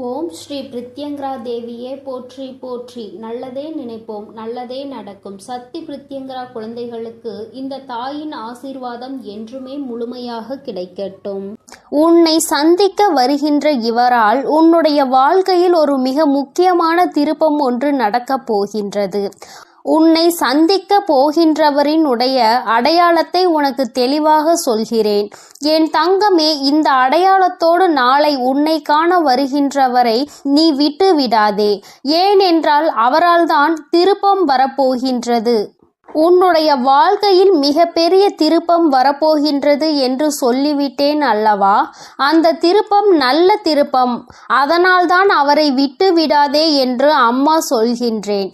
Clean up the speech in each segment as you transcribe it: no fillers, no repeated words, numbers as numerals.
ஓம் ஸ்ரீ பிரித்யங்கரா தேவியே போற்றி போற்றி. நல்லதே நினைப்போம், நல்லதே நடக்கும். சக்தி பிரித்யங்கரா குழந்தைகளுக்கு இந்த தாயின் ஆசீர்வாதம் என்றுமே முழுமையாக கிடைக்கட்டும். உன்னை சந்திக்க வருகின்ற இவரால் உன்னுடைய வாழ்க்கையில் ஒரு மிக முக்கியமான திருப்பம் ஒன்று நடக்கப் போகின்றது. உன்னை சந்திக்க போகின்றவரின் உடைய அடையாளத்தை உனக்கு தெளிவாக சொல்கிறேன். என் தங்கமே, இந்த அடையாளத்தோடு நாளை உன்னை காண வருகின்றவரை நீ விட்டு விடாதே. ஏனென்றால் அவரால் தான் திருப்பம் வரப்போகின்றது. உன்னுடைய வாழ்க்கையில் மிகப்பெரிய திருப்பம் வரப்போகின்றது என்று சொல்லிவிட்டேன் அல்லவா? அந்த திருப்பம் நல்ல திருப்பம். அதனால்தான் அவரை விட்டு விடாதே என்று அம்மா சொல்கின்றேன்.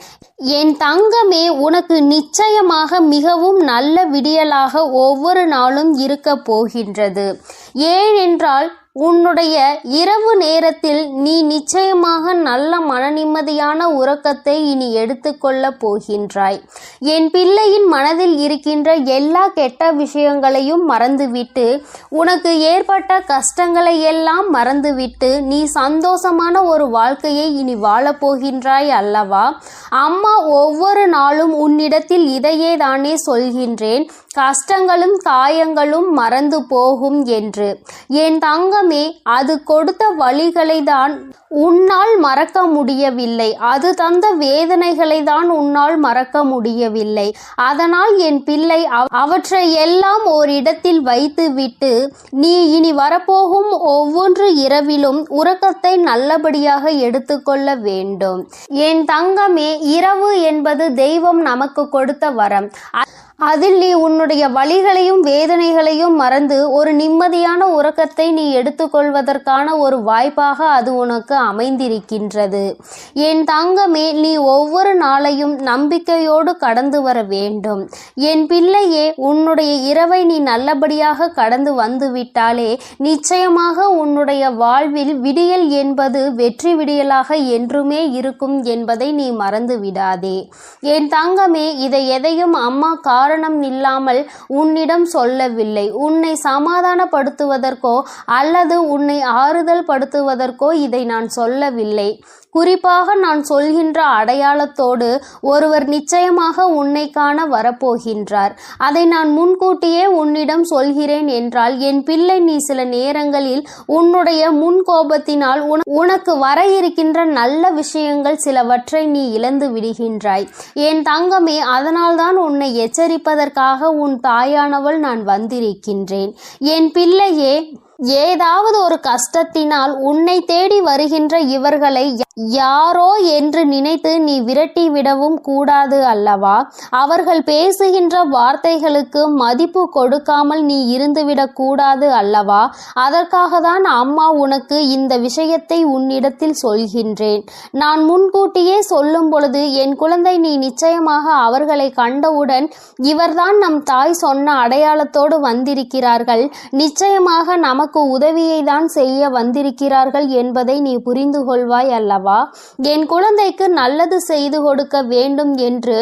என் தங்கமே, உனக்கு நிச்சயமாக மிகவும் நல்ல விடியலாக ஒவ்வொரு நாளும் இருக்க போகின்றது. ஏனென்றால் உன்னுடைய இரவு நேரத்தில் நீ நிச்சயமாக நல்ல மனநிம்மதியான உறக்கத்தை இனி எடுத்துக்கொள்ள போகின்றாய். என் பிள்ளையின் மனதில் இருக்கின்ற எல்லா கெட்ட விஷயங்களையும் மறந்துவிட்டு, உனக்கு ஏற்பட்ட கஷ்டங்களை எல்லாம் மறந்துவிட்டு நீ சந்தோஷமான ஒரு வாழ்க்கையை இனி வாழப்போகின்றாய் அல்லவா? அம்மா ஒவ்வொரு நாளும் உன்னிடத்தில் இதையே தானே சொல்கின்றேன், கஷ்டங்களும் காயங்களும் மறந்து போகும் என்று. என் தங்கமே, அது கொடுத்த வழிகளை தான் உன்னால் மறக்க முடியவில்லை. அது தந்த வேதனைகளை தான் உன்னால் மறக்க முடியவில்லை. அதனால் என் பிள்ளை அவற்றை எல்லாம் ஓரிடத்தில் வைத்துவிட்டு நீ இனி வரப்போகும் ஒவ்வொரு இரவிலும் உறக்கத்தை நல்லபடியாக எடுத்துக்கொள்ள வேண்டும். என் தங்கமே, இரவு என்பது தெய்வம் நமக்கு கொடுத்த வரம். அதில் நீ உன்னுடைய வலிகளையும் வேதனைகளையும் மறந்து ஒரு நிம்மதியான உறக்கத்தை நீ எடுத்துக்கொள்வதற்கான ஒரு வாய்ப்பாக அது உனக்கு அமைந்திருக்கின்றது. என் தங்கமே, நீ ஒவ்வொரு நாளையும் நம்பிக்கையோடு கடந்து வர வேண்டும். என் பிள்ளையே, உன்னுடைய இரவை நீ நல்லபடியாக கடந்து வந்துவிட்டாலே நிச்சயமாக உன்னுடைய வாழ்வில் விடியல் என்பது வெற்றி விடியலாக என்றுமே இருக்கும் என்பதை நீ மறந்து விடாதே. என் தங்கமே, இதை எதையும் அம்மா காரணம் இல்லாமல் உன்னிடம் சொல்லவில்லை. உன்னை சமாதானப்படுத்துவதற்கோ அல்லது உன்னை ஆறுதல் படுத்துவதற்கோ இதை நான் சொல்லவில்லை. குறிப்பாக நான் சொல்கின்ற அடையாளத்தோடு ஒருவர் நிச்சயமாக உன்னை காண வரப்போகின்றார். அதை நான் முன்கூட்டியே உன்னிடம் சொல்கிறேன் என்றால் என் பிள்ளை, நீ சில நேரங்களில் உன்னுடைய முன்கோபத்தினால் உனக்கு வர இருக்கின்ற நல்ல விஷயங்கள் சிலவற்றை நீ இழந்து விடுகின்றாய். என் தங்கமே, அதனால்தான் உன்னை எச்சரிப்பதற்காக உன் தாயானவள் நான் வந்திருக்கின்றேன். என் பிள்ளையே, ஏதாவது ஒரு கஷ்டத்தினால் உன்னை தேடி வருகின்ற இவர்களை யாரோ என்று நினைத்து நீ விரட்டி விடவும் கூடாது அல்லவா? அவர்கள் பேசுகின்ற வார்த்தைகளுக்கு மதிப்பு கொடுக்காமல் நீ இருந்துவிடக் கூடாது அல்லவா? அதற்காக தான் அம்மா உனக்கு இந்த விஷயத்தை உன்னிடத்தில் சொல்கின்றேன். நான் முன்கூட்டியே சொல்லும் பொழுது என் குழந்தை, நீ நிச்சயமாக அவர்களை கண்டவுடன் இவர்தான் நம் தாய் சொன்ன அடையாளத்தோடு வந்திருக்கிறார்கள், நிச்சயமாக நமக்கு உதவியை தான் செய்ய வந்திருக்கிறார்கள் என்பதை நீ புரிந்து கொள்வாய் அல்லவா? என் குழந்தைக்கு நல்லது செய்து கொடுக்க வேண்டும் என்று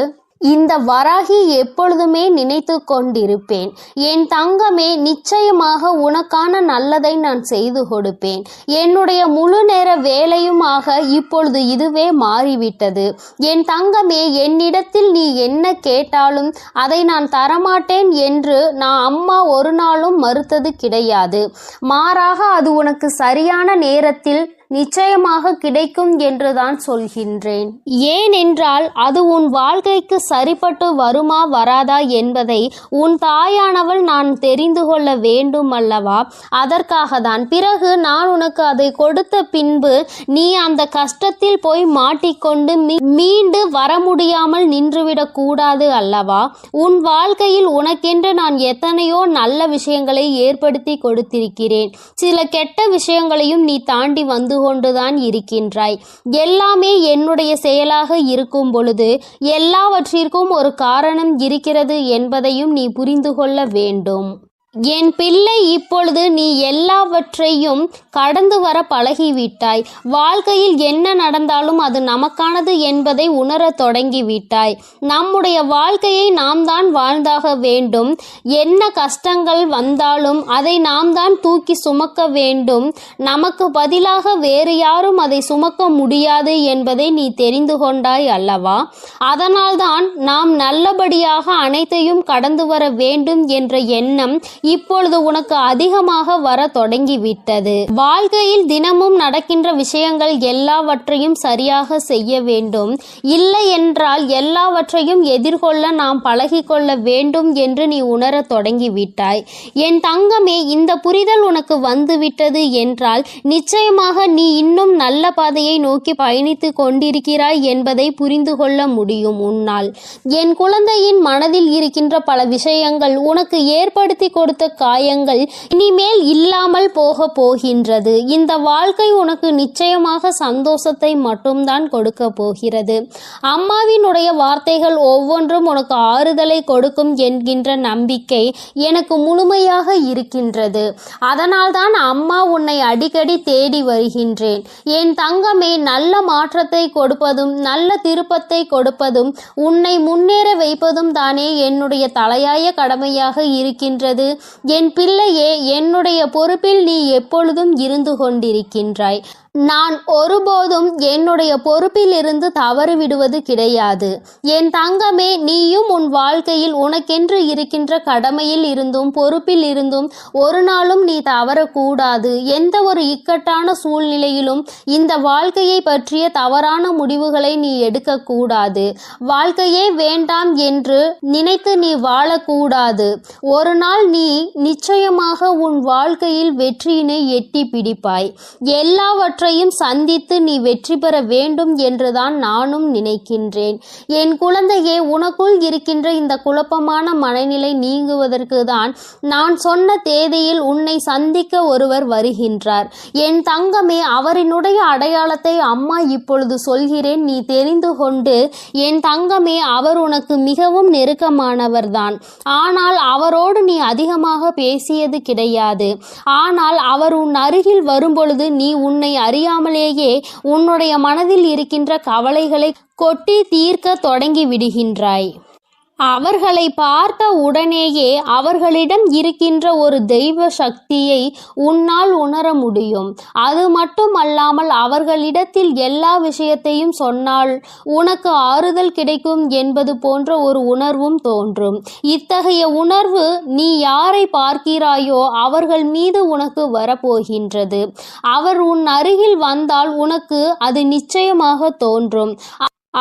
இந்த வராகி எப்பொழுதுமே நினைத்து கொண்டிருப்பேன். என் தங்கமே, நிச்சயமாக உனக்கான நல்லதை நான் செய்து கொடுப்பேன். என்னுடைய முழு நேர வேலையுமாக இப்பொழுது இதுவே மாறிவிட்டது. என் தங்கமே, என்னிடத்தில் நீ என்ன கேட்டாலும் அதை நான் தரமாட்டேன் என்று நான் அம்மா ஒரு நாளும் மறுத்தது கிடையாது. மாறாக அது உனக்கு சரியான நேரத்தில் நிச்சயமாக கிடைக்கும் என்றுதான் சொல்கின்றேன். ஏனென்றால் அது உன் வாழ்க்கைக்கு சரிப்பட்டு வருமா வராதா என்பதை உன் தாயானவள் நான் தெரிந்து கொள்ள வேண்டும் அல்லவா? அதற்காக தான். பிறகு நான் உனக்கு அதை கொடுத்த பின்பு நீ அந்த கஷ்டத்தில் போய் மாட்டிக்கொண்டு மீண்டு வர முடியாமல் நின்றுவிடக் கூடாது அல்லவா? உன் வாழ்க்கையில் உனக்கென்று நான் எத்தனையோ நல்ல விஷயங்களை ஏற்படுத்தி கொடுத்திருக்கிறேன். சில கெட்ட விஷயங்களையும் நீ தாண்டி வந்து கொண்டுதான் இருக்கின்றாய். எல்லாமே என்னுடைய செயலாக இருக்கும் பொழுது எல்லாவற்றிற்கும் ஒரு காரணம் இருக்கிறது என்பதையும் நீ புரிந்து கொள்ள வேண்டும். என் பிள்ளை, இப்பொழுது நீ எல்லாவற்றையும் கடந்து வர பழகிவிட்டாய். வாழ்க்கையில் என்ன நடந்தாலும் அது நமக்கானது என்பதை உணரத் தொடங்கிவிட்டாய். நம்முடைய வாழ்க்கையை நாம் தான் வாழ்ந்தாக வேண்டும். என்ன கஷ்டங்கள் வந்தாலும் அதை நாம் தான் தூக்கி சுமக்க வேண்டும். நமக்கு பதிலாக வேறு யாரும் அதை சுமக்க முடியாது என்பதை நீ தெரிந்து கொண்டாய் அல்லவா? அதனால்தான் நாம் நல்லபடியாக அனைத்தையும் கடந்து வர வேண்டும் என்ற எண்ணம் இப்பொழுது உனக்கு அதிகமாக வர தொடங்கிவிட்டது. வாழ்க்கையில் தினமும் நடக்கின்ற விஷயங்கள் எல்லாவற்றையும் சரியாக செய்ய வேண்டும். இல்லை என்றால் எல்லாவற்றையும் எதிர்கொள்ள நாம் பழகிக்கொள்ள வேண்டும் என்று நீ உணரத் தொடங்கிவிட்டாய். என் தங்கமே, இந்த புரிதல் உனக்கு வந்துவிட்டது என்றால் நிச்சயமாக நீ இன்னும் நல்ல பாதையை நோக்கி பயணித்து கொண்டிருக்கிறாய் என்பதை புரிந்து கொள்ள முடியும் உன்னால். என் குழந்தையின் மனதில் இருக்கின்ற பல விஷயங்கள், உனக்கு ஏற்படுத்தி கொடுத்த காயங்கள் இனிமேல் இல்லாமல் போக போகின்றது. இந்த வாழ்க்கை உனக்கு நிச்சயமாக சந்தோஷத்தை மட்டும்தான் கொடுக்க போகிறது. அம்மாவினுடைய வார்த்தைகள் ஒவ்வொன்றும் உனக்கு ஆறுதலை கொடுக்கும் என்கின்ற நம்பிக்கை எனக்கு முழுமையாக இருக்கின்றது. அதனால்தான் அம்மா உன்னை அடிக்கடி தேடி வருகின்றேன். என் தங்கமே, நல்ல மாற்றத்தை கொடுப்பதும் நல்ல திருப்பத்தை கொடுப்பதும் உன்னை முன்னேற வைப்பதும் தானே என்னுடைய தலையாய கடமையாக இருக்கின்றது. என் பிள்ளையே, என்னுடைய பொறுப்பில் நீ எப்பொழுதும் இருந்து கொண்டிருக்கின்றாய். நான் ஒருபோதும் என்னுடைய பொறுப்பில் இருந்து தவறு விடுவது கிடையாது. என் தங்கமே, நீயும் உன் வாழ்க்கையில் உனக்கென்று இருக்கின்ற கடமையில் இருந்தும் பொறுப்பில் இருந்தும் ஒரு நாளும் நீ தவறக்கூடாது. எந்த ஒரு இக்கட்டான சூழ்நிலையிலும் இந்த வாழ்க்கையை பற்றிய தவறான முடிவுகளை நீ எடுக்கக்கூடாது. வாழ்க்கையே வேண்டாம் என்று நினைத்து நீ வாழக்கூடாது. ஒரு நாள் நீ நிச்சயமாக உன் வாழ்க்கையில் வெற்றியினை எட்டி பிடிப்பாய். எல்லாவற்றையும் சந்தித்து நீ வெற்றி பெற வேண்டும் என்றுதான் நானும் நினைக்கின்றேன். என் குழந்தையே, உனக்குள் இருக்கின்ற இந்த குழப்பமான மனநிலை நீங்குவதற்கு தான் நான் சொன்ன தேதியில் உன்னை சந்திக்க ஒருவர் வருகின்றார். என் தங்கமே, அவரினுடைய அடையாளத்தை அம்மா இப்பொழுது சொல்கிறேன், நீ தெரிந்து கொண்டு. என் தங்கமே, அவர் உனக்கு மிகவும் நெருக்கமானவர்தான். ஆனால் அவரோடு நீ அதிகமாக பேசியது கிடையாது. ஆனால் அவர் உன் அருகில் வரும்பொழுது நீ உன்னை அறியாமலேயே உன்னுடைய மனதில் இருக்கின்ற கவலைகளை கொட்டி தீர்க்க தொடங்கி விடுகின்றாய். அவர்களை பார்த்த உடனேயே அவர்களிடம் இருக்கின்ற ஒரு தெய்வ சக்தியை உன்னால் உணர முடியும். அது மட்டுமல்லாமல் அவர்களிடத்தில் எல்லா விஷயத்தையும் சொன்னால் உனக்கு ஆறுதல் கிடைக்கும் என்பது போன்ற ஒரு உணர்வும் தோன்றும். இத்தகைய உணர்வு நீ யாரை பார்க்கிறாயோ அவர்கள் மீது உனக்கு வரப்போகின்றது. அவர் உன் அருகில் வந்தால் உனக்கு அது நிச்சயமாக தோன்றும்.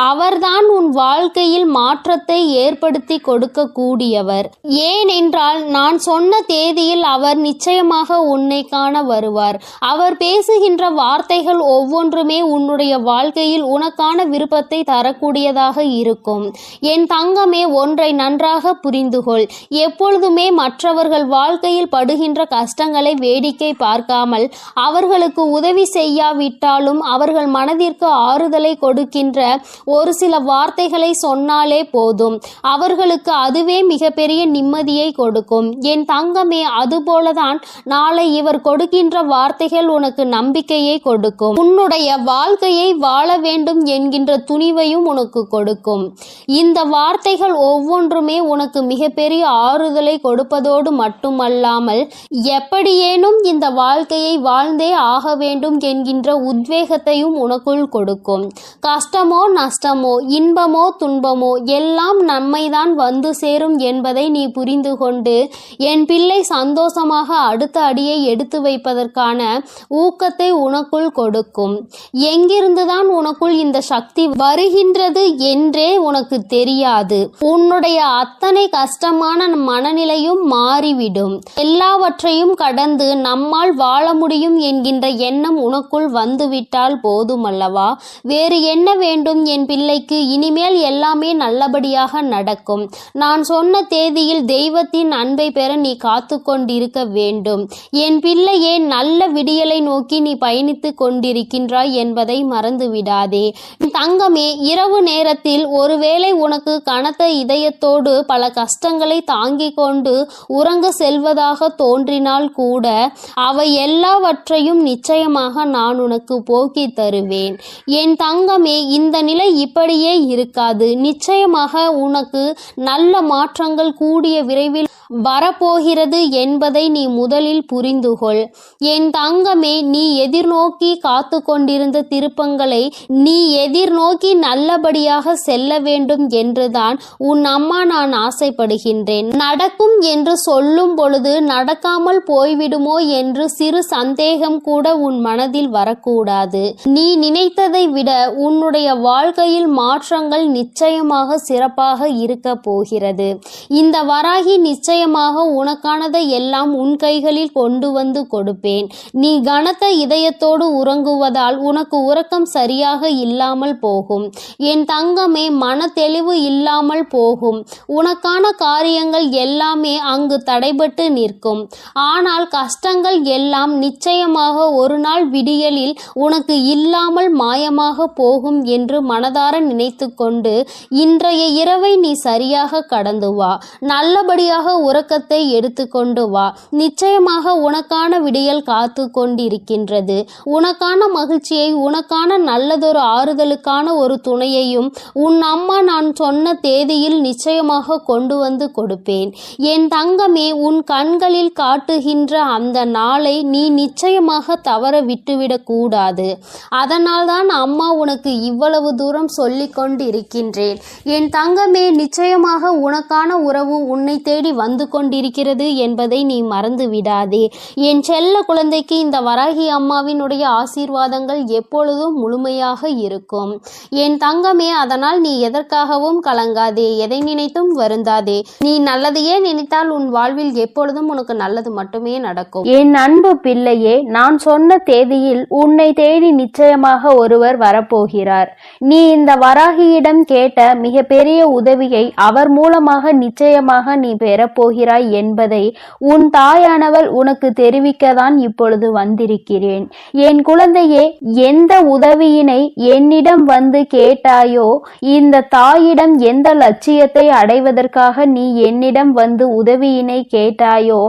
அவர்தான் உன் வாழ்க்கையில் மாற்றத்தை ஏற்படுத்தி கொடுக்க கூடியவர். ஏனென்றால் நான் சொன்ன தேதியில் அவர் நிச்சயமாக உன்னை காண வருவார். அவர் பேசுகின்ற வார்த்தைகள் ஒவ்வொன்றுமே உன்னுடைய வாழ்க்கையில் உனக்கான விருப்பத்தை தரக்கூடியதாக இருக்கும். என் தங்கமே, ஒன்றை நன்றாக புரிந்துகொள். எப்பொழுதுமே மற்றவர்கள் வாழ்க்கையில் படுகின்ற கஷ்டங்களை வேடிக்கை பார்க்காமல் அவர்களுக்கு உதவி செய்யாவிட்டாலும் அவர்கள் மனதிற்கு ஆறுதலை கொடுக்கின்ற ஒரு சில வார்த்தைகளை சொன்னாலே போதும். அவர்களுக்கு அதுவே மிகப்பெரிய நிம்மதியை கொடுக்கும். என் தங்கமே, அதுபோலதான் நாளை இவர் கொடுக்கின்ற வார்த்தைகள் உனக்கு நம்பிக்கையை கொடுக்கும். உன்னுடைய வாழ்க்கையை வாழ வேண்டும் என்கின்ற துணிவையும் உனக்கு கொடுக்கும். இந்த வார்த்தைகள் ஒவ்வொன்றுமே உனக்கு மிகப்பெரிய ஆறுதலை கொடுப்பதோடு மட்டுமல்லாமல் எப்படியேனும் இந்த வாழ்க்கையை வாழ்ந்தே ஆக வேண்டும் என்கின்ற உத்வேகத்தையும் உனக்குள் கொடுக்கும். கஷ்டமோ நஷ்டமோ இன்பமோ துன்பமோ எல்லாம் நம்மைதான் வந்து சேரும் என்பதை நீ புரிந்து கொண்டு என் பிள்ளை சந்தோஷமாக அடுத்த அடியை எடுத்து வைப்பதற்கான ஊக்கத்தை உனக்குள் கொடுக்கும். எங்கிருந்துதான் உனக்குள் இந்த சக்தி வருகின்றது என்றே உனக்கு தெரியாது. உன்னுடைய அத்தனை கஷ்டமான மனநிலையும் மாறிவிடும். எல்லாவற்றையும் கடந்து நம்மால் வாழ முடியும் என்கின்ற எண்ணம் உனக்குள் வந்துவிட்டால் போதுமல்லவா? வேறு என்ன வேண்டும் என் பிள்ளைக்கு இனிமேல் எல்லாமே நல்லபடியாக நடக்கும். நான் சொன்ன தேதியில் தெய்வத்தின் அன்பை பெற நீ காத்து கொண்டிருக்க வேண்டும். என் பிள்ளையே, நல்ல விடியலை நோக்கி நீ பயணித்து கொண்டிருக்கின்றாய் என்பதை மறந்து விடாதே. தங்கமே, இரவு நேரத்தில் ஒருவேளை உனக்கு கனத்த இதயத்தோடு பல கஷ்டங்களை தாங்கிக் கொண்டு உறங்க செல்வதாக தோன்றினால் கூட அவை எல்லாவற்றையும் நிச்சயமாக நான் உனக்கு போக்கி தருவேன். என் தங்கமே, இந்த நிலை இப்படியே இருக்காது. நிச்சயமாக உனக்கு நல்ல மாற்றங்கள் கூடிய விரைவில் வரப்போகிறது என்பதை நீ முதலில் புரிந்துகொள். என் தங்கமே, நீ எதிர்நோக்கி காத்து கொண்டிருந்த திருப்பங்களை நீ எதிர்நோக்கி நல்லபடியாக செல்ல வேண்டும் என்றுதான் உன் அம்மா நான் ஆசைப்படுகின்றேன். நடக்கும் என்று சொல்லும் பொழுது நடக்காமல் போய்விடுமோ என்று சிறு சந்தேகம் கூட உன் மனதில் வரக்கூடாது. நீ நினைத்ததை விட உன்னுடைய வாழ்க்கையில் மாற்றங்கள் நிச்சயமாக சிறப்பாக இருக்க போகிறது. இந்த வராகி நிச்சயமாக உனக்கானதை எல்லாம் உன் கைகளில் கொண்டு வந்து கொடுப்பேன். நீ கனத்த இதயத்தோடு உறங்குவதால் உனக்கு உறக்கம் சரியாக இல்லாமல் போகும். என் தங்கமே, மன தெளிவு இல்லாமல் போகும். உனக்கான காரியங்கள் எல்லாமே அங்கு தடைபட்டு நிற்கும். ஆனால் கஷ்டங்கள் எல்லாம் நிச்சயமாக ஒரு நாள் விடியலில் உனக்கு இல்லாமல் மாயமாக போகும் என்று மனதார நினைத்து கொண்டு இன்றைய இரவை நீ சரியாக கடந்து வா. நல்லபடியாக உறக்கத்தை எடுத்துக்கொண்டு வா. நிச்சயமாக உனக்கான விடியல் காத்து கொண்டிருக்கின்றது. உனக்கான மகிழ்ச்சியை, உனக்கான நல்லதொரு ஆறுதலுக்கான ஒரு துணையையும் உன் அம்மா நான் சொன்ன தேதியில் நிச்சயமாக கொண்டு வந்து கொடுப்பேன். என் தங்கமே, உன் கண்களில் காட்டுகின்ற அந்த நாளை நீ நிச்சயமாக தவற விட்டுவிடக் கூடாது. அதனால்தான் அம்மா உனக்கு இவ்வளவு தூரம் சொல்லிக் கொண்டிருக்கின்றேன். என் தங்கமே, நிச்சயமாக உனக்கான உறவு உன்னை தேடி வந்து கொண்டிருக்கிறது என்பதை நீ மறந்து விடாதே. என் செல்ல குழந்தைக்கு இந்த வராகி அம்மாவினுடைய ஆசீர்வாதங்கள் எப்பொழுதும் முழுமையாக இருக்கும். என் தங்கமே, அதனால் நீ எதற்காகவும் கலங்காதே, எதை நினைத்தும் வருந்தாதே. நீ நல்லதையே நினைத்தால் உன் வாழ்வில் எப்பொழுதும் உனக்கு நல்லது மட்டுமே நடக்கும். என் அன்பு பிள்ளையே, நான் சொன்ன தேதியில் உன்னை தேடி நிச்சயமாக ஒருவர் வரப்போகிறார். நீ இந்த வராகியிடம் கேட்ட மிகப்பெரிய உதவியை அவர் மூலமாக நிச்சயமாக நீ பெறப்போகிறாய் என்பதை உன் தாயானவள் உனக்கு தெரிவிக்கத்தான் இப்பொழுது வந்திருக்கிறேன். என் குழந்தையே, எந்த உதவியினை என்னிடம் வந்து கேட்டாயோ, இந்த தாயிடம் எந்த லட்சியத்தை அடைவதற்காக நீ என்னிடம் வந்து உதவியினை கேட்டாயோ,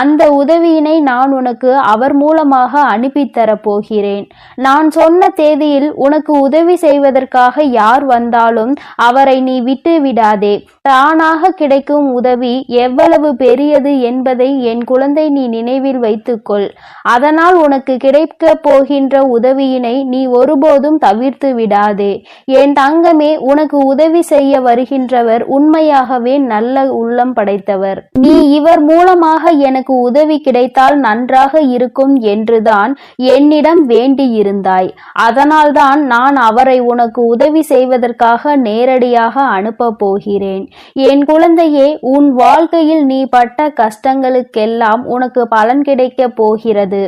அந்த உதவியினை நான் உனக்கு அவர் மூலமாக அனுப்பித்தரப் போகிறேன். நான் சொன்ன தேதியில் உனக்கு உதவி செய்வதற்காக யார் வந்தாலும் அவரை நீ விட்டு விடாதே. தானாக கிடைக்கும் உதவி எவ்வளவு பெரியது என்பதை என் குழந்தை நீ நினைவில் வைத்துக்கொள். அதனால் உனக்கு கிடைக்க போகின்ற உதவியினை நீ ஒருபோதும் தவிர்த்து விடாதே. என் தங்கமே, உனக்கு உதவி செய்ய வருகின்றவர் உண்மையாகவே நல்ல உள்ளம் படைத்தவர். நீ இவர் மூலமாக எனக்கு உதவி கிடைத்தால் நன்றாக இருக்கும் என்றுதான் என்னிடம் வேண்டியிருந்தாய். அதனால்தான் நான் அவரை உனக்கு உதவி செய்வதற்காக நேரடியாக அனுப்ப போகிறேன். என் குழந்தையே, உன் வாழ்க்கையில் நீ பட்ட கஷ்டங்களுக்கெல்லாம் உனக்கு பலன் கிடைக்க போகிறது.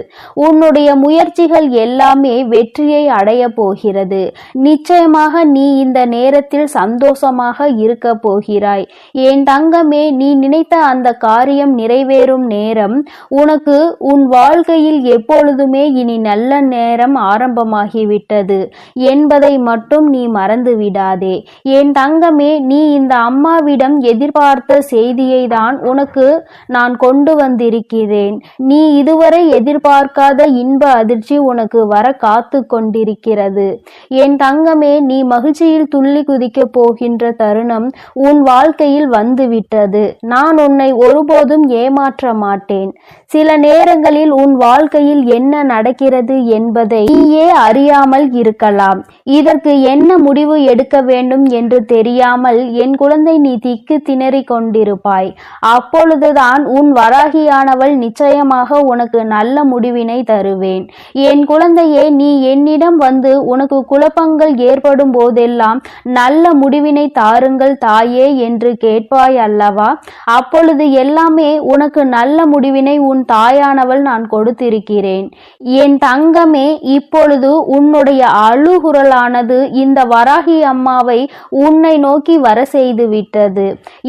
உன்னுடைய முயற்சிகள் எல்லாமே வெற்றியை அடைய போகிறது. நிச்சயமாக நீ இந்த நேரத்தில் சந்தோஷமாக இருக்க போகிறாய். என் தங்கமே, நீ நினைத்த அந்த காரியம் நிறைவேறும் நேரம் உனக்கு உன் வாழ்க்கையில் எப்பொழுதுமே இனி நல்ல நேரம் ஆரம்பமாகிவிட்டது என்பதை மட்டும் நீ மறந்து விடாதே. என் தங்கமே, நீ இந்த அம்மாவிடம் எதிர்பார்த்த செய்தியை தான் உனக்கு நான் கொண்டு வந்திருக்கிறேன். நீ இதுவரை எதிர்பார்க்காத இன்ப அதிர்ச்சி உனக்கு வர காத்து கொண்டிருக்கிறது. என் தங்கமே, நீ மகிழ்ச்சியில் துள்ளி குதிக்க போகின்ற தருணம் உன் வாழ்க்கையில் வந்துவிட்டது. நான் உன்னை ஒருபோதும் ஏமாற்ற மாட்டேன். சில நேரங்களில் உன் வாழ்க்கையில் என்ன நடக்கிறது என்பதை நீயே அறியாமல் இருக்கலாம். இதற்கு என்ன முடிவு எடுக்க வேண்டும் என்று தெரியாமல் என் குழந்தை நீ திக்கு திணறி கொண்டிருப்பாய். அப்பொழுதுதான் உன் வராகியானவள் நிச்சயமாக உனக்கு நல்ல முடிவினை தருவேன். என் குழந்தையே, நீ என்னிடம் வந்து உனக்கு குழப்பங்கள் ஏற்படும் போதெல்லாம் நல்ல முடிவினை தாருங்கள் தாயே என்று கேட்பாய் அல்லவா? அப்பொழுது எல்லாமே உனக்கு நல்ல முடிவினை உன் தாயானவள் நான் கொடுத்திருக்கிறேன். என் தங்கமே, இப்பொழுது உன்னுடைய அழுகுரலானது இந்த இந்த வராகி அம்மாவை உன்னை நோக்கி வர செய்து விட்டது.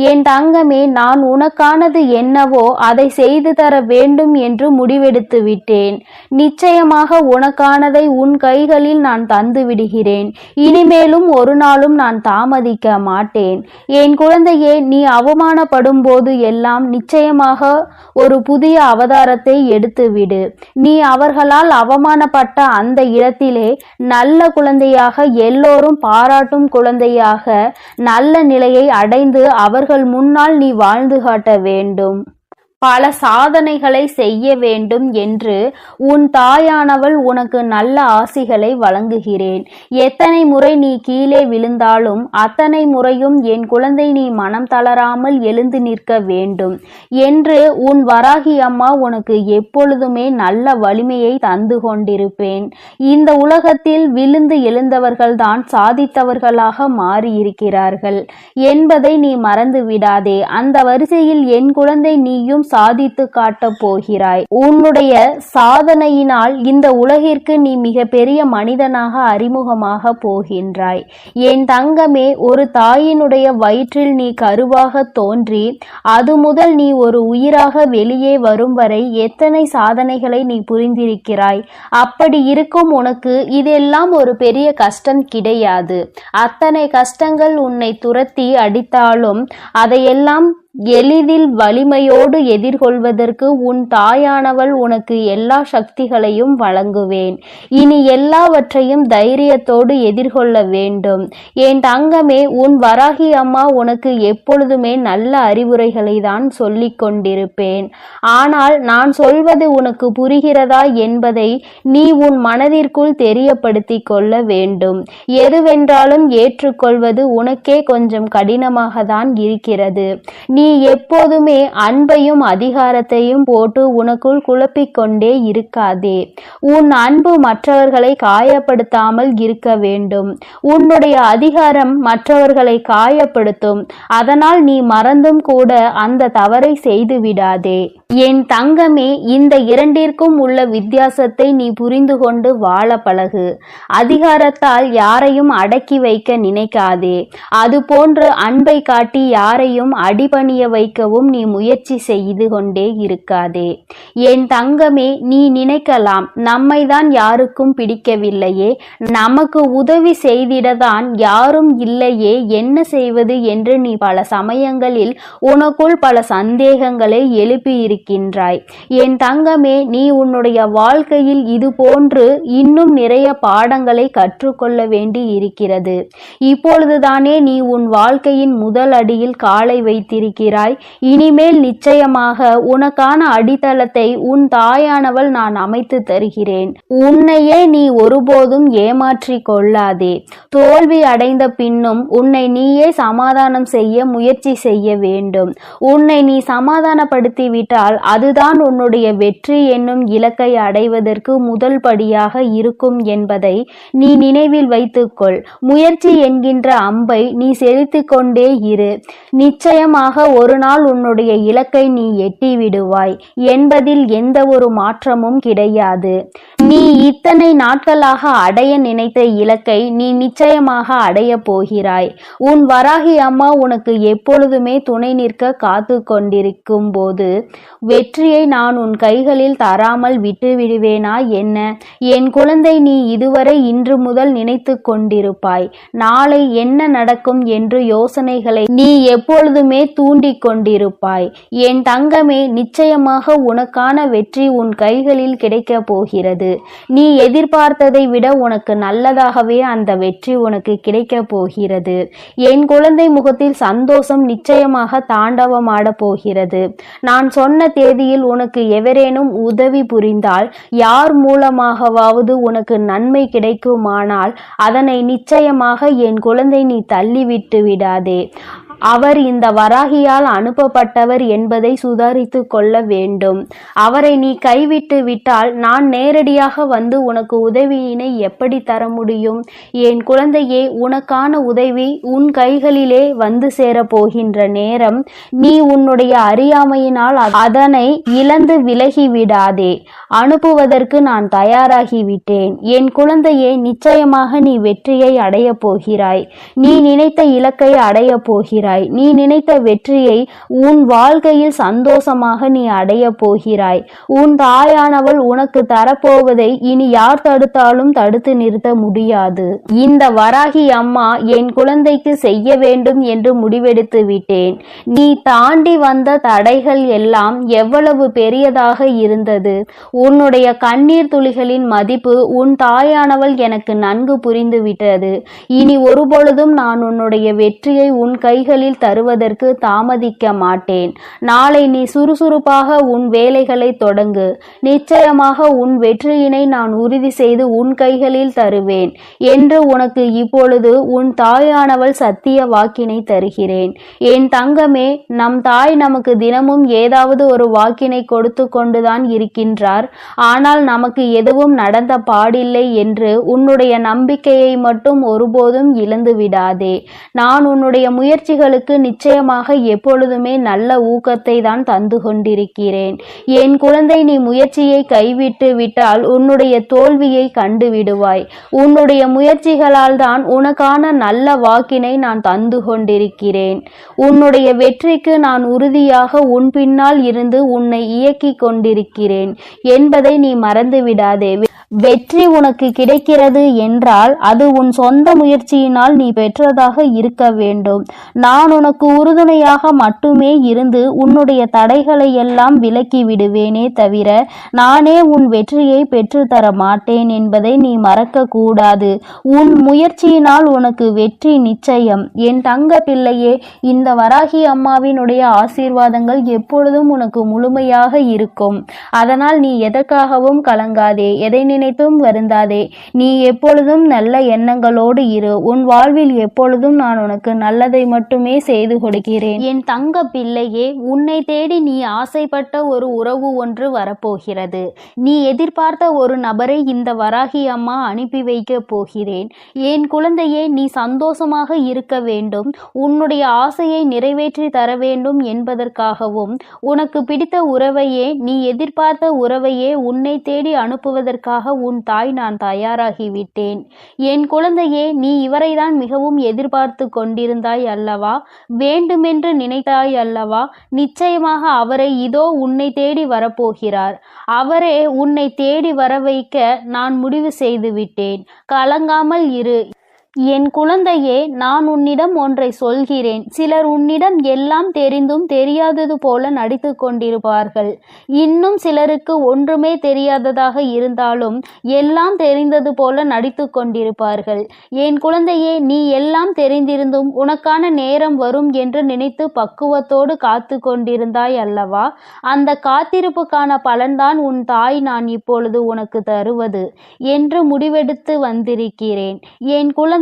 என் தங்கமே, நான் உனக்கானது என்னவோ அதை செய்து தர வேண்டும் என்று முடிவெடுத்து விட்டேன். நிச்சயமாக உனக்கானதை உன் கைகளில் நான் தந்து விடுகிறேன். இனிமேலும் ஒரு நாளும் நான் தாமதிக்க மாட்டேன். என் குழந்தையே, நீ அவமானப்படும் போது எல்லாம் நிச்சயமாக ஒரு புதிய அவதாரத்தை எடுத்துவிடு. நீ அவர்களால் அவமானப்பட்ட அந்த இடத்திலே நல்ல குழந்தையாக, எல்லோரும் பாராட்டும் குழந்தையாக நல்ல நிலையை அடைந்து அவர்கள் முன்னால் நீ வாழ்ந்து காட்ட வேண்டும். பல சாதனைகளை செய்ய வேண்டும் என்று உன் தாயானவள் உனக்கு நல்ல ஆசிகளை வழங்குகிறேன். எத்தனை முறை நீ கீழே விழுந்தாலும் அத்தனை முறையும் என் குழந்தை நீ மனம் தளராமல் எழுந்து நிற்க வேண்டும் என்று உன் வராகி அம்மா உனக்கு எப்பொழுதுமே நல்ல வலிமையை தந்து கொண்டிருப்பேன். இந்த உலகத்தில் விழுந்து எழுந்தவர்கள்தான் சாதித்தவர்களாக மாறியிருக்கிறார்கள் என்பதை நீ மறந்து விடாதே. அந்த வரிசையில் என் குழந்தை நீயும் சாதித்து காட்டப் போகிறாய். உன்னுடைய சாதனையினால் இந்த உலகிற்கு நீ மிக பெரிய மனிதனாக அறிமுகமாக போகின்றாய். என் தங்கமே, ஒரு தாயினுடைய வயிற்றில் நீ கருவாக தோன்றி அது முதல் நீ ஒரு உயிராக வெளியே வரும் வரை எத்தனை சாதனைகளை நீ புரிந்திருக்கிறாய். அப்படி இருக்கும் உனக்கு இதெல்லாம் ஒரு பெரிய கஷ்டம் கிடையாது. அத்தனை கஷ்டங்கள் உன்னை துரத்தி அடித்தாலும் அதையெல்லாம் எளிதில் வலிமையோடு எதிர்கொள்வதற்கு உன் தாயானவள் உனக்கு எல்லா சக்திகளையும் வழங்குவேன். இனி எல்லாவற்றையும் தைரியத்தோடு எதிர்கொள்ள வேண்டும். என் தங்கமே, உன் வராகி அம்மா உனக்கு எப்பொழுதுமே நல்ல அறிவுரைகளை தான் சொல்லிக் கொண்டிருப்பேன். ஆனால் நான் சொல்வது உனக்கு புரிகிறதா என்பதை நீ உன் மனதிற்குள் தெரியப்படுத்தி கொள்ள வேண்டும். எதுவென்றாலும் ஏற்றுக்கொள்வது உனக்கே கொஞ்சம் கடினமாக தான் இருக்கிறது. நீ எப்போதுமே அன்பையும் அதிகாரத்தையும் போட்டு உனக்குள் குழப்பிக்கொண்டே இருக்காதே. உன் அன்பு மற்றவர்களை காயப்படுத்தாமல் இருக்க வேண்டும். உன்னுடைய அதிகாரம் மற்றவர்களை காயப்படுத்தும். அதனால் நீ மறந்தும் கூட அந்த தவறை செய்து விடாதே. என் தங்கமே, இந்த இரண்டிற்கும் உள்ள வித்தியாசத்தை நீ புரிந்து கொண்டு வாழ பழகு. அதிகாரத்தால் யாரையும் அடக்கி வைக்க நினைக்காதே. அதுபோன்று அன்பை காட்டி யாரையும் அடிபணிய வைக்கவும் நீ முயற்சி செய்து கொண்டே இருக்காதே. என் தங்கமே, நீ நினைக்கலாம், நம்மை தான் யாருக்கும் பிடிக்கவில்லையே, நமக்கு உதவி செய்திடதான் யாரும் இல்லையே, என்ன செய்வது என்று நீ பல சமயங்களில் உனக்குள் பல சந்தேகங்களை எழுப்பியிருக்கின்றாய். என் தங்கமே, நீ உன்னுடைய வாழ்க்கையில் இது போன்று இன்னும் நிறைய பாடங்களை கற்றுக்கொள்ள வேண்டி இருக்கிறது. இப்பொழுதுதானே நீ உன் வாழ்க்கையின் முதல் அடியில் காலை வைத்திருக்கிறாய். இனிமேல் நிச்சயமாக உனக்கான அடித்தளத்தை உன் தாயானவள் நான் அமைத்து தருகிறேன். உன்னையே நீ ஒருபோதும் ஏமாற்றி கொள்ளாதே. தோல்வி அடைந்த பின்னும் உன்னை நீயே சமாதானம் செய்ய முயற்சி செய்ய வேண்டும். உன்னை நீ சமாதானப்படுத்திவிட்டால் அதுதான் உன்னுடைய வெற்றி என்னும் இலக்கை அடைவதற்கு முதல் படியாக இருக்கும் என்பதை நீ நினைவில் வைத்துக்கொள். முயற்சி என்கின்ற அம்பை நீ செலுத்திக் கொண்டே இரு. நிச்சயமாக ஒரு நாள் உன்னுடைய இலக்கை நீ எட்டி விடுவாய் என்பதில் எந்த ஒரு மாற்றமும் கிடையாது. நீ இத்தனை நாட்களாக அடைய நினைத்த இலக்கை நீ நிச்சயமாக அடைய போகிறாய். உன் வராகி அம்மா உனக்கு எப்பொழுதுமே துணை நிற்க காத்து கொண்டிருக்கும் போது வெற்றியை நான் உன் கைகளில் தராமல் விட்டு விடுவேனா என்ன? என் குழந்தை, நீ இதுவரை இன்று முதல் நினைத்து கொண்டிருப்பாய். நாளை என்ன நடக்கும் என்று யோசனைகளை நீ எப்பொழுதுமே தூண்டிக் கொண்டிருப்பாய். என் தங்கமே, நிச்சயமாக உனக்கான வெற்றி உன் கைகளில் கிடைக்க போகிறது. நீ எதிர்பார்த்ததை விட உனக்கு நல்லதாகவே அந்த வெற்றி உனக்கு கிடைக்க போகிறது. என் குழந்தை முகத்தில் சந்தோஷம் நிச்சயமாக தாண்டவமாட போகிறது. நான் சொன்ன தேதியில் உனக்கு எவரேனும் உதவி புரிந்தால், யார் மூலமாகவாவது உனக்கு நன்மை கிடைக்குமானால் அதனை நிச்சயமாக என் குழந்தை நீ தள்ளிவிட்டு விடாதே. அவர் இந்த வராகியால் அனுப்பப்பட்டவர் என்பதை சுதாரித்து கொள்ள வேண்டும். அவரை நீ கைவிட்டு விட்டால் நான் நேரடியாக வந்து உனக்கு உதவியினை எப்படி தர முடியும்? என் குழந்தையே, உனக்கான உதவி உன் கைகளிலே வந்து சேரப்போகின்ற நேரம். நீ உன்னுடைய அறியாமையினால் அதனை இழந்து விலகிவிடாதே. அனுப்புவதற்கு நான் தயாராகிவிட்டேன். என் குழந்தையே, நிச்சயமாக நீ வெற்றியை அடையப் போகிறாய். நீ நினைத்த இலக்கை அடையப் போகிறாய். நீ நினைத்த வெற்றியை உன் வாழ்க்கையில் சந்தோஷமாக நீ அடையப் போகிறாய். உன் தாயானவள் உனக்கு தரப்போவதை இனி யார் தடுத்தாலும் தடுத்து நிறுத்த முடியாது. இந்த வராகி அம்மா என் குழந்தைக்கு செய்ய வேண்டும் என்று முடிவெடுத்து விட்டேன். நீ தாண்டி வந்த தடைகள் எல்லாம் எவ்வளவு பெரியதாக இருந்தது. உன்னுடைய கண்ணீர் துளிகளின் மதிப்பு உன் தாயானவள் எனக்கு நன்கு புரிந்துவிட்டது. இனி ஒருபொழுதும் நான் உன்னுடைய வெற்றியை உன் கைகளில் தருவதற்கு தாமதிக்க மாட்டேன். நாளை நீ சுறுசுறுப்பாக உன் வேலைகளை தொடங்கு. நிச்சயமாக உன் வெற்றியினை நான் உறுதி செய்து உன் கைகளில் தருவேன் என்று உனக்கு இப்பொழுது உன் தாயானவள் சத்திய வாக்கினை தருகிறேன். என் தங்கமே, நம் தாய் நமக்கு தினமும் ஏதாவது ஒரு வாக்கினை கொடுத்து கொண்டுதான் இருக்கின்றார். ஆனால் நமக்கு எதுவும் நடந்த பாடில்லை என்று உன்னுடைய நம்பிக்கையை மட்டும் ஒருபோதும் இழந்து விடாதே. நான் உன்னுடைய முயற்சிகளுக்கு நிச்சயமாக எப்பொழுதுமே நல்ல ஊக்கத்தை தான் தந்து கொண்டிருக்கிறேன். என் குழந்தை, நீ முயற்சியை கைவிட்டு விட்டால் உன்னுடைய தோல்வியை கண்டு விடுவாய். உன்னுடைய முயற்சிகளால் தான் உனக்கான நல்ல வாக்கினை நான் தந்து கொண்டிருக்கிறேன். உன்னுடைய வெற்றிக்கு நான் உறுதியாக உன் பின்னால் இருந்து உன்னை இயக்கி கொண்டிருக்கிறேன் என்பதை நீ மறந்து விடாதே. வெற்றி உனக்கு கிடைக்கிறது என்றால் அது உன் சொந்த முயற்சியினால் நீ பெற்றதாக இருக்க வேண்டும். நான் உனக்கு உறுதுணையாக மட்டுமே இருந்து உன்னுடைய தடைகளை எல்லாம் விலக்கி விடுவேனே தவிர நானே உன் வெற்றியை பெற்றுத்தர மாட்டேன் என்பதை நீ மறக்க கூடாது. உன் முயற்சியினால் உனக்கு வெற்றி நிச்சயம். என் தங்க பிள்ளையே, இந்த வராகி அம்மாவினுடைய ஆசீர்வாதங்கள் எப்பொழுதும் உனக்கு முழுமையாக இருக்கும். அதனால் நீ எதற்காகவும் கலங்காதே, எதை நினைத்தும் வருந்தாதே. நீ எப்பொழுதும் நல்ல எண்ணங்களோடு இரு. உன் வாழ்வில் எப்பொழுதும் நான் உனக்கு நல்லதை மட்டுமே செய்து கொடுக்கிறேன். என் தங்க பிள்ளையே, உன்னை தேடி நீ ஆசைப்பட்ட ஒரு உறவு ஒன்று வரப்போகிறது. நீ எதிர்பார்த்த ஒரு நபரை இந்த வராகி அம்மா அனுப்பி வைக்க போகிறேன். என் குழந்தையே, நீ சந்தோஷமாக இருக்க வேண்டும், உன்னுடைய ஆசையை நிறைவேற்றி தர வேண்டும் என்பதற்காகவும் உனக்கு பிடித்த உறவையே, நீ எதிர்பார்த்த உறவையே உன்னை தேடி அனுப்புவதற்காக உன் தாய் நான் தயாராகிவிட்டேன். என் குழந்தையே, நீ இவரைதான் மிகவும் எதிர்பார்த்து கொண்டிருந்தாய் அல்லவா? வேண்டுமென்று நினைத்தாய் அல்லவா? நிச்சயமாக அவரை இதோ உன்னை தேடி வரப்போகிறார். அவரே உன்னை தேடி வர வைக்க நான் முடிவு செய்துவிட்டேன். கலங்காமல் இரு. என் குழந்தையே, நான் உன்னிடம் ஒன்றை சொல்கிறேன். சிலர் உன்னிடம் எல்லாம் தெரிந்தும் தெரியாதது போல நடித்து கொண்டிருப்பார்கள். இன்னும் சிலருக்கு ஒன்றுமே தெரியாததாக இருந்தாலும் எல்லாம் தெரிந்தது போல நடித்து கொண்டிருப்பார்கள். என் குழந்தையே, நீ எல்லாம் தெரிந்திருந்தும் உனக்கான நேரம் வரும் என்று நினைத்து பக்குவத்தோடு காத்து கொண்டிருந்தாய் அல்லவா? அந்த காத்திருப்புக்கான பலன்தான் உன் தாய் நான் இப்பொழுது உனக்கு தருவது என்று முடிவெடுத்து வந்திருக்கிறேன். என் குழந்தையே,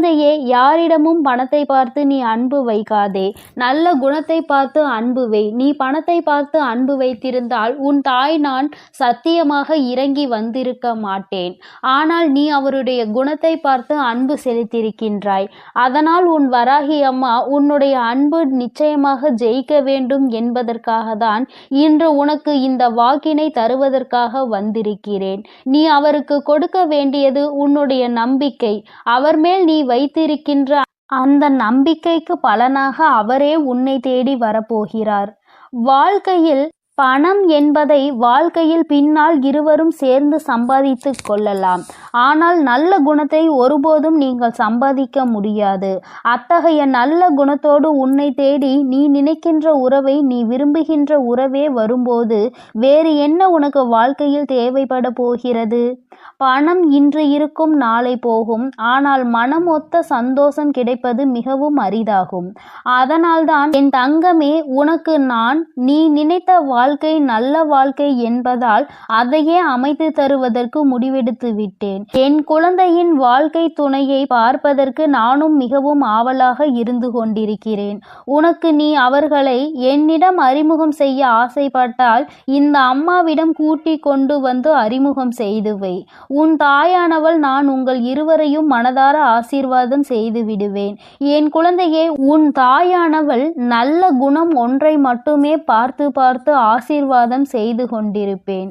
யாரிடமும் பணத்தை பார்த்து நீ அன்பு வைக்காதே. நல்ல குணத்தை பார்த்து அன்பு வை. நீ பணத்தை பார்த்து அன்பு வைத்திருந்தால் உன் தாய் நான் சத்தியமாக இறங்கி வந்திருக்க மாட்டேன். ஆனால் நீ அவருடைய குணத்தை பார்த்து அன்பு செலுத்தியிருக்கின்றாய். அதனால் உன் வராகி அம்மா உன்னுடைய அன்பு நிச்சயமாக ஜெயிக்க வேண்டும் என்பதற்காக தான் இன்று உனக்கு இந்த வாக்கினை தருவதற்காக வந்திருக்கிறேன். நீ அவருக்கு கொடுக்க வேண்டியது உன்னுடைய நம்பிக்கை. அவர் மேல் நீ வைத்திருக்கின்ற அந்த நம்பிக்கைக்கு பலனாக அவரே உன்னை தேடி வரப்போகிறார். வாழ்க்கையில் பணம் என்பதை வாழ்க்கையில் பின்னால் இருவரும் சேர்ந்து சம்பாதித்து கொள்ளலாம். ஆனால் நல்ல குணத்தை ஒருபோதும் நீங்கள் சம்பாதிக்க முடியாது. அத்தகைய நல்ல குணத்தோடு உன்னை தேடி நீ நினைக்கின்ற உறவை, நீ விரும்புகின்ற உறவே வரும்போது வேறு என்ன உனக்கு வாழ்க்கையில் தேவைப்பட போகிறது? பணம் இன்று இருக்கும், நாளை போகும். ஆனால் மனம் ஒத்த சந்தோஷம் கிடைப்பது மிகவும் அரிதாகும். அதனால்தான் என் தங்கமே, உனக்கு நான் நீ நினைத்த வாழ்க்கை நல்ல வாழ்க்கை என்பதால் அதையே அமைத்து தருவதற்கு முடிவெடுத்து விட்டேன். என் குழந்தையின் வாழ்க்கை துணையை பார்ப்பதற்கு நானும் மிகவும் ஆவலாக இருந்து கொண்டிருக்கிறேன். உனக்கு நீ அவர்களை என்னிடம் அறிமுகம் செய்ய ஆசைப்பட்டால் இந்த அம்மாவிடம் கூட்டிக் கொண்டு வந்து அறிமுகம் செய்து வை. உன் தாயானவள் நான் உங்கள் இருவரையும் மனதார ஆசீர்வாதம் செய்து விடுவேன். என் குழந்தையே, உன் தாயானவள் நல்ல குணம் ஒன்றை மட்டுமே பார்த்து பார்த்து ஆசீர்வாதம் செய்து கொண்டிருப்பேன்.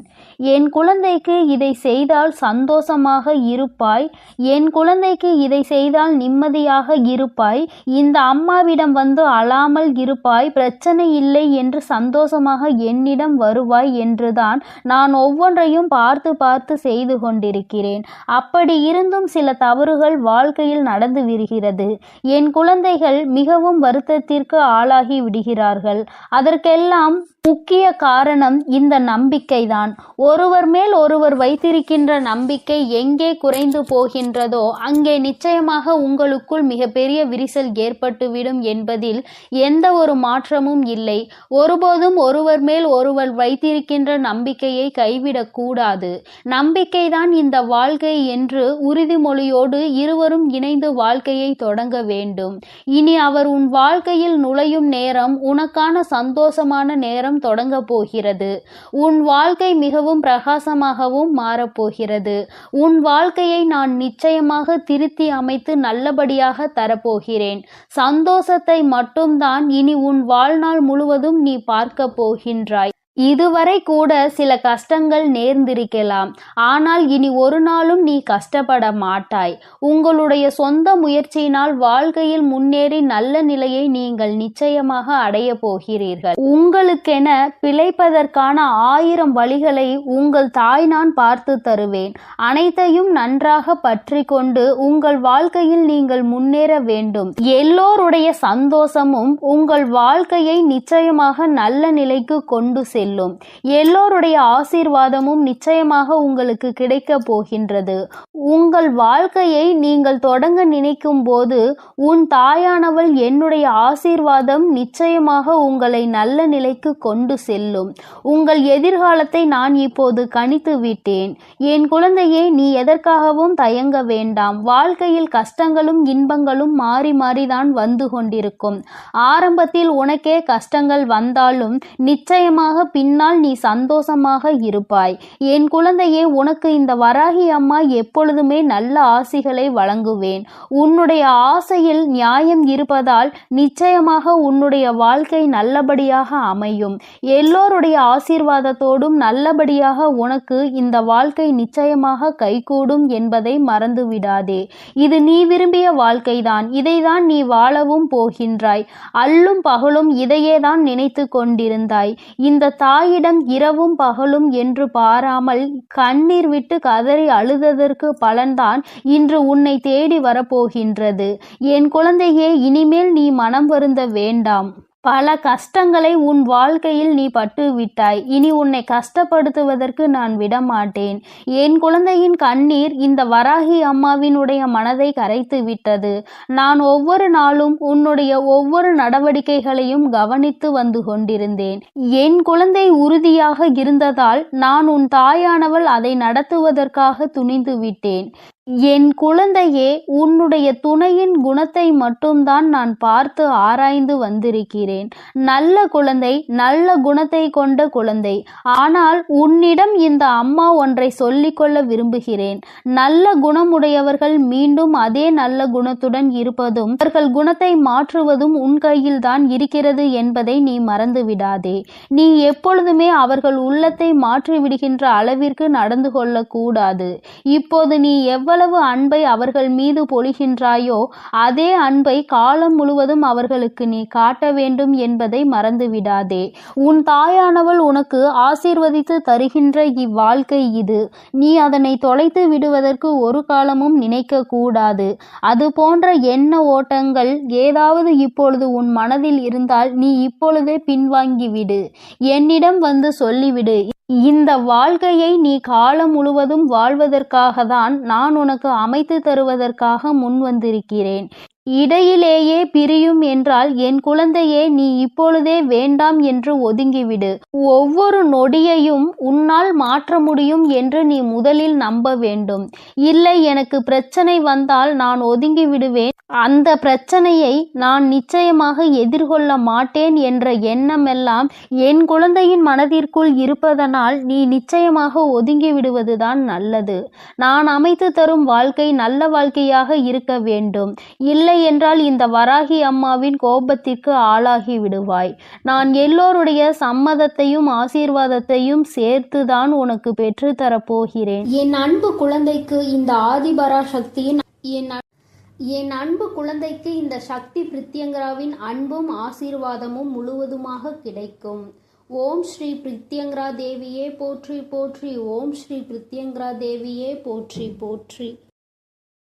என் குழந்தைக்கு இதை செய்தால் சந்தோஷமாக இருப்பாய். என் குழந்தைக்கு இதை செய்தால் நிம்மதியாக இருப்பாய். இந்த அம்மாவிடம் வந்து அழாமல் இருப்பாய். பிரச்சனை இல்லை என்று சந்தோஷமாக என்னிடம் வருவாய் என்றுதான் நான் ஒவ்வொன்றையும் பார்த்து பார்த்து செய்து கொண்டிருக்கிறேன். அப்படி இருந்தும் சில தவறுகள் வாழ்க்கையில் நடந்து விடுகிறது. என் குழந்தைகள் மிகவும் வருத்தத்திற்கு ஆளாகி விடுகிறார்கள். அதற்கெல்லாம் முக்கிய காரணம் இந்த நம்பிக்கைதான். ஒருவர் மேல் ஒருவர் வைத்திருக்கின்ற நம்பிக்கை எங்கே குறைந்து போகின்றதோ அங்கே நிச்சயமாக உங்களுக்குள் மிகப்பெரிய விரிசல் ஏற்பட்டுவிடும் என்பதில் எந்த ஒரு மாற்றமும் இல்லை. ஒருபோதும் ஒருவர் மேல் ஒருவர் வைத்திருக்கின்ற நம்பிக்கையை கைவிடக்கூடாது. நம்பிக்கைதான் இந்த வாழ்க்கை என்று உறுதிமொழியோடு இருவரும் இணைந்து வாழ்க்கையை தொடங்க வேண்டும். இனி அவர் உன் வாழ்க்கையில் நுழையும் நேரம் உனக்கான சந்தோஷமான நேரம் தொடங்க போகிறது. உன் வாழ்க்கை மிகவும் பிரகாசமாகவும் மாறப்போகிறது. உன் வாழ்க்கையை நான் நிச்சயமாக திருத்தி அமைத்து நல்லபடியாக தரப்போகிறேன். சந்தோஷத்தை மட்டும்தான் இனி உன் வாழ்நாள் முழுவதும் நீ பார்க்க போகின்றாய். இதுவரை கூட சில கஷ்டங்கள் நேர்ந்திருக்கலாம். ஆனால் இனி ஒரு நாளும் நீ கஷ்டப்பட மாட்டாய். உங்களுடைய சொந்த முயற்சியினால் வாழ்க்கையில் முன்னேறி நல்ல நிலையை நீங்கள் நிச்சயமாக அடைய போகிறீர்கள். உங்களுக்கென பிழைப்பதற்கான 1000 வழிகளை உங்கள் தாய் நான் பார்த்து தருவேன். அனைத்தையும் நன்றாக பற்றி கொண்டு உங்கள் வாழ்க்கையில் நீங்கள் முன்னேற வேண்டும். எல்லோருடைய சந்தோஷமும் உங்கள் வாழ்க்கையை நிச்சயமாக நல்ல நிலைக்கு கொண்டு செல்லும். எல்லோருடைய ஆசீர்வாதமும் நிச்சயமாக உங்களுக்கு கிடைக்க போகின்றது. உங்கள் வாழ்க்கையை நீங்கள் தொடங்க நினைக்கும் போது உன் தாயானவள் என்னுடைய ஆசீர்வாதம் நிச்சயமாக உங்களை நல்ல நிலைக்கு கொண்டு செல்லும். உங்கள் எதிர்காலத்தை நான் இப்போது கணித்து விட்டேன். என் குழந்தையே, நீ எதற்காகவும் தயங்க வேண்டாம். வாழ்க்கையில் கஷ்டங்களும் இன்பங்களும் மாறி மாறிதான் வந்து கொண்டிருக்கும். ஆரம்பத்தில் உனக்கே கஷ்டங்கள் வந்தாலும் நிச்சயமாக பின்னால் நீ சந்தோஷமாக இருப்பாய். என் குழந்தையே, உனக்கு இந்த வராகி அம்மா எப்பொழுதுமே நல்ல ஆசிகளை வழங்குவேன். உன்னுடைய ஆசையில் நியாயம் இருப்பதால் நிச்சயமாக உன்னுடைய வாழ்க்கை நல்லபடியாக அமையும். எல்லோருடைய ஆசீர்வாதத்தோடும் நல்லபடியாக உனக்கு இந்த வாழ்க்கை நிச்சயமாக கைகூடும் என்பதை மறந்து விடாதே. இது நீ விரும்பிய வாழ்க்கைதான். இதைதான் நீ வாழவும் போகின்றாய். அல்லும் பகலும் இதையேதான் நினைத்து கொண்டிருந்தாய். இந்த தாயிடம் இரவும் பகலும் என்று பாராமல் கண்ணீர் விட்டு கதறி அழுததற்கு பலன்தான் இன்று உன்னை தேடி வரப்போகின்றது. என் குழந்தையே, இனிமேல் நீ மனம் வருந்த வேண்டாம். பல கஷ்டங்களை உன் வாழ்க்கையில் நீ பட்டு விட்டாய். இனி உன்னை கஷ்டப்படுத்துவதற்கு நான் விடமாட்டேன். என் குழந்தையின் கண்ணீர் இந்த வராகி அம்மாவினுடைய மனதை கரைத்து விட்டது. நான் ஒவ்வொரு நாளும் உன்னுடைய ஒவ்வொரு நடவடிக்கைகளையும் கவனித்து வந்து கொண்டிருந்தேன். என் குழந்தை உறுதியாக இருந்ததால் நான் உன் தாயானவள் அதை நடத்துவதற்காக துணிந்து விட்டேன். என் குழந்தையே, உன்னுடைய துணையின் குணத்தை மட்டும்தான் நான் பார்த்து ஆராய்ந்து வந்திருக்கிறேன். நல்ல குழந்தை, நல்ல குணத்தை கொண்ட குழந்தை. ஆனால் உன்னிடம் இந்த அம்மா ஒன்றை சொல்லிக்கொள்ள விரும்புகிறேன். நல்ல குணமுடையவர்கள் மீண்டும் அதே நல்ல குணத்துடன் இருப்பதும் அவர்கள் குணத்தை மாற்றுவதும் உன் கையில் தான் இருக்கிறது என்பதை நீ மறந்து விடாதே. நீ எப்பொழுதுமே அவர்கள் உள்ளத்தை மாற்றிவிடுகின்ற அளவிற்கு நடந்து கொள்ளக்கூடாது. இப்போது நீ எவ்வளவு அன்பை அவர்கள் மீது பொழிகின்றாயோ அதே அன்பை காலம் முழுவதும் அவர்களுக்கு நீ காட்ட வேண்டும் என்பதை மறந்துவிடாதே. உன் தாயானவள் உனக்கு ஆசீர்வதித்து தருகின்ற இவ்வாழ்க்கை இது. நீ அதனை தொலைத்து விடுவதற்கு ஒரு காலமும் நினைக்க கூடாது. அது போன்ற எண்ண ஓட்டங்கள் ஏதாவது இப்பொழுது உன் மனதில் இருந்தால் நீ இப்பொழுதே பின்வாங்கிவிடு. என்னிடம் வந்து சொல்லிவிடு. இந்த வாழ்க்கையை நீ காலம் முழுவதும் வாழ்வதற்காக தான் நான் உனக்கு அமைத்து தருவதற்காக முன் வந்திருக்கிறேன். இடையிலேயே பிரியும் என்றால் என் குழந்தையே, நீ இப்பொழுதே வேண்டாம் என்று ஒதுங்கிவிடு. ஒவ்வொரு நொடியையும் உன்னால் மாற்ற முடியும் என்று நீ முதலில் நம்ப வேண்டும். இல்லை, எனக்கு பிரச்சனை வந்தால் நான் ஒதுங்கி விடுவேன், அந்த பிரச்சனையை நான் நிச்சயமாக எதிர்கொள்ள மாட்டேன் என்ற எண்ணமெல்லாம் என் குழந்தையின் மனதிற்குள் இருப்பதனால் நீ நிச்சயமாக ஒதுங்கி விடுவதுதான் நல்லது. நான் அமைத்து தரும் வாழ்க்கை நல்ல வாழ்க்கையாக இருக்க வேண்டும். இல்லை என்றால் இந்த வராகி அம்மாவின் கோபத்திற்கு ஆளாகி விடுவாய். நான் எல்லோருடைய சம்மதத்தையும் ஆசீர்வாதத்தையும் சேர்த்துதான் உனக்கு பெற்றுத்தரப் போகிறேன். என் அன்பு குழந்தைக்கு இந்த ஆதிபரா சக்தியின் என் அன்பு குழந்தைக்கு இந்த சக்தி பிரித்யங்கராவின் அன்பும் ஆசீர்வாதமும் முழுவதுமாக கிடைக்கும். ஓம் ஸ்ரீ பிரித்யங்கரா தேவியே போற்றி போற்றி. ஓம் ஸ்ரீ பிரித்யங்கரா தேவியே போற்றி போற்றி.